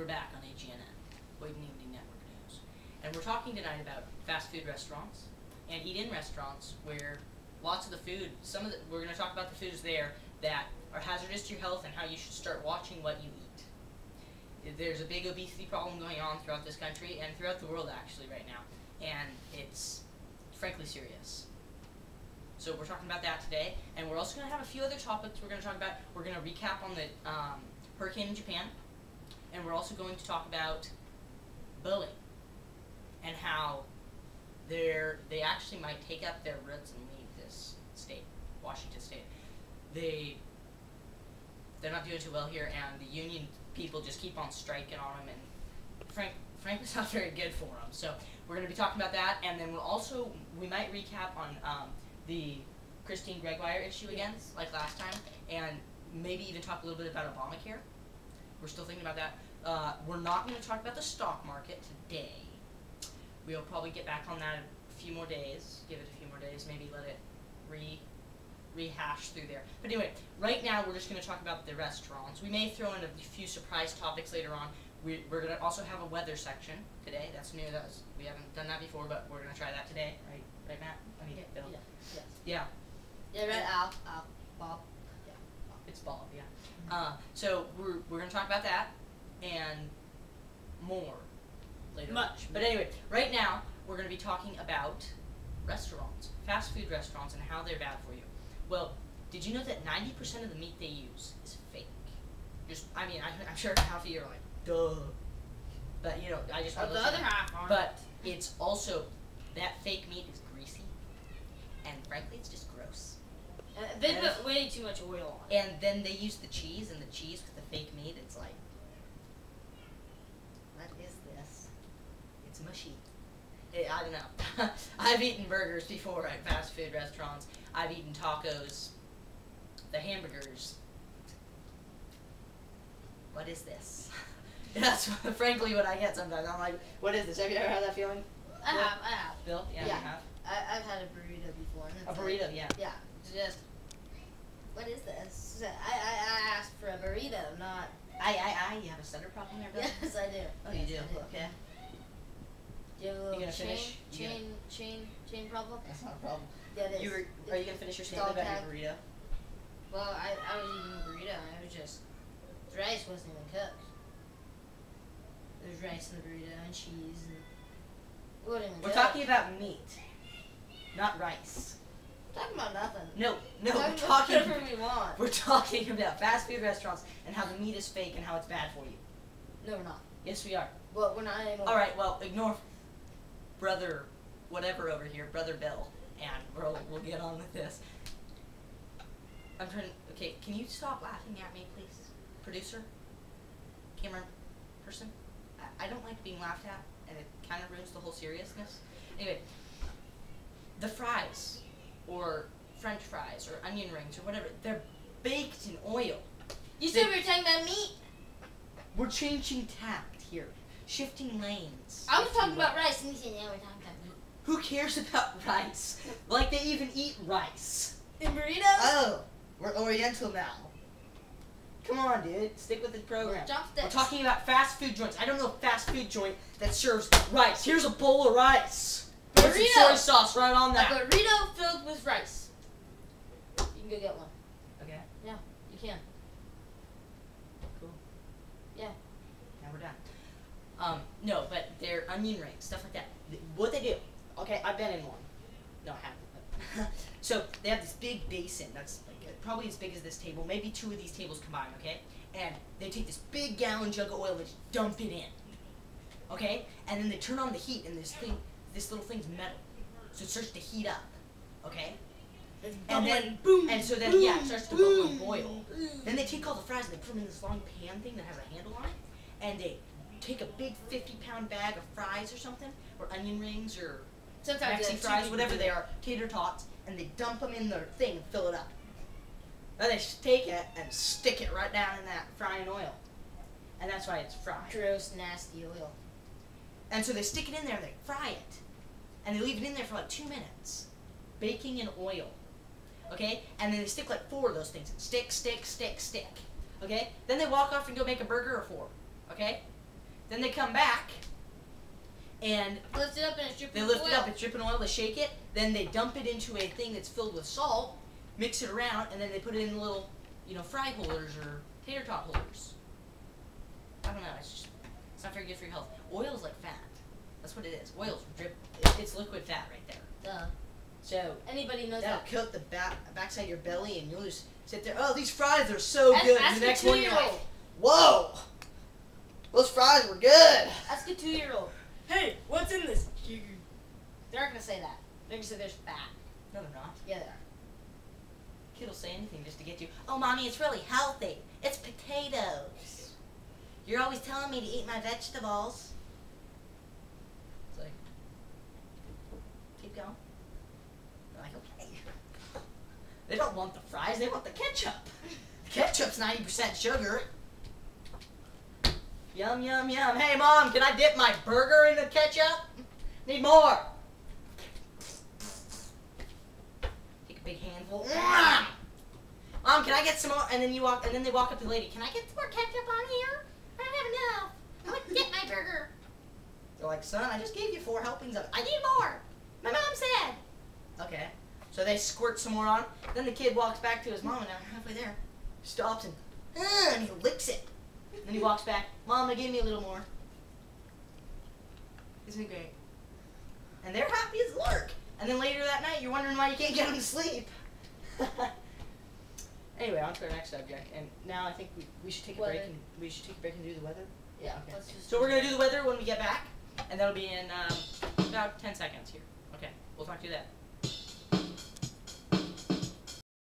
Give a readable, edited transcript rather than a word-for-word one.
back on H.E.N.N, Waiting Evening Network News. And we're talking tonight about fast food restaurants and eat-in restaurants where lots of the food, we're going to talk about the foods there that are hazardous to your health and how you should start watching what you eat. There's a big obesity problem going on throughout this country and throughout the world actually right now, and it's frankly serious. So we're talking about that today, and we're also going to have a few other topics we're going to talk about. We're going to recap on the hurricane in Japan, and we're also going to talk about Boeing and how they actually might take up their roots and leave this state, Washington State. They're not doing too well here, and the union people just keep on striking on them, and frankly, it's not very good for them. So we're going to be talking about that, and then we might recap on the Christine Gregoire issue again, like last time, and maybe even talk a little bit about Obamacare. We're still thinking about that. We're not going to talk about the stock market today. We'll probably get back on that a few more days, give it a few more days, maybe let it rehash through there. But anyway, right now we're just going to talk about the restaurants. We may throw in a few surprise topics later on. We're going to also have a weather section today. That's new. We haven't done that before, but we're going to try that today. Right, Matt? I mean, Bill. Yeah. Yes. Yeah. Yeah, right. Al, Bob. Yeah. It's Bob. Yeah. So we're going to talk about that and more later. But anyway, right now we're going to be talking about restaurants, fast food restaurants, and how they're bad for you. Well, did you know that 90% of the meat they use is fake? I'm sure half of you are like, duh. But you know, I just want to the other half aren't. But it's also, that fake meat is greasy, and frankly, it's just gross. They put way too much oil on it. And then they use the cheese, and the cheese with the fake meat, it's like, what is this? It's mushy. I don't know. I've eaten burgers before at fast food restaurants. I've eaten tacos, the hamburgers. What is this? That's frankly what I get sometimes. I'm like, what is this? Have you ever had that feeling? I have. Bill? Yeah, you have? I've had a burrito before. And a burrito, yeah. Yeah, just, what is this? I asked for a burrito, not... You have a stutter problem there, Bill? Yes, I do. Oh, you do? Okay. Do you have a little chain problem? That's not a problem. Yeah, it is. Are you going to finish your statement about your burrito? Well, I was eating a burrito, and it was just, the rice wasn't even cooked. There was rice in the burrito and cheese, and it wasn't even We're cooked. talking about meat, not rice. We're talking about nothing. No, we're talking about fast food restaurants and how the meat is fake and how it's bad for you. No, we're not. Yes, we are. Well, we're not anymore. Alright, well, ignore brother whatever over here, brother Bill, and we'll get on with this. Okay, can you stop laughing at me, please? Producer? Camera person? I don't like being laughed at, and it kind of ruins the whole seriousness. Anyway, the fries, or French fries, or onion rings, or whatever, they're baked in oil. You said we were talking about meat? We're changing tact here. Shifting lanes. I was talking about rice, and you said, yeah, we're talking about meat. Who cares about rice? Like they even eat rice. In burritos? Oh, we're Oriental now. Come on, dude. Stick with the program. We're talking about fast food joints. I don't know a fast food joint that serves rice. Here's a bowl of rice. Put some soy sauce right on that. A burrito filled with rice. You can go get one. Okay. Yeah, you can. Cool. Yeah. Now we're done. No, but they're onion rings, stuff like that. What they do, okay, I've been in one. No, I haven't. So, they have this big basin that's like probably as big as this table, maybe two of these tables combined, okay? And they take this big gallon jug of oil and just dump it in, okay? And then they turn on the heat, and this little thing's metal, so it starts to heat up, okay? And then, boom, and so then, boom, yeah, it starts to bubble and boil. Then they take all the fries and they put them in this long pan thing that has a handle on it, and they take a big 50-pound bag of fries or something, or onion rings, or Maxi fries, whatever they are, tater tots, and they dump them in their thing and fill it up. Then they take it and stick it right down in that frying oil. And that's why it's fried. Gross, nasty oil. And so they stick it in there and they fry it. And they leave it in there for like 2 minutes. Baking in oil. Okay? And then they stick like 4 of those things. Stick, stick, stick, stick. Okay? Then they walk off and go make a burger or 4. Okay? Then they come back, and Lift it up and it's dripping they lift oil. it up, it's dripping oil, they shake it, then they dump it into a thing that's filled with salt, mix it around, and then they put it in little, fry holders or tater tot holders. I don't know, it's not very good for your health. Oil's like fat. That's what it is. Oil's it's liquid fat right there. Duh. So Anybody knows that'll that. coat the backside of your belly, and you'll just sit there. Oh, these fries are so Ask- good. ask And the a next morning you're like, 2-year-old. whoa, those fries were good. Ask a 2-year-old. Hey, what's in this? They're not gonna say that. They're gonna say there's fat. No, they're not. Yeah, they are. Kid will say anything just to get you. Oh, mommy, it's really healthy. It's potatoes. You're always telling me to eat my vegetables. It's like, keep going. They're like, okay. They don't want the fries, they want the ketchup. The ketchup's 90% sugar. Yum, yum, yum. Hey, Mom, can I dip my burger in the ketchup? Need more. Take a big handful. Mom, can I get some more? And then they walk up to the lady. Can I get some more ketchup on here? I don't have enough. I want to dip my burger. They're like, son, I just gave you 4 helpings of it. I need more. My mom said. Okay. So they squirt some more on. Then the kid walks back to his mom, and now halfway there, stops and he licks it. Then he walks back. Mom, they gave me a little more. Isn't it great? And they're happy as lark. And then later that night, you're wondering why you can't get them to sleep. Anyway, on to our next subject. And now I think we should take a break. And we should take a break and do the weather. Yeah. Okay. Let's just So we're gonna do the weather when we get back, and that'll be in about 10 seconds here. Okay. We'll talk to you then.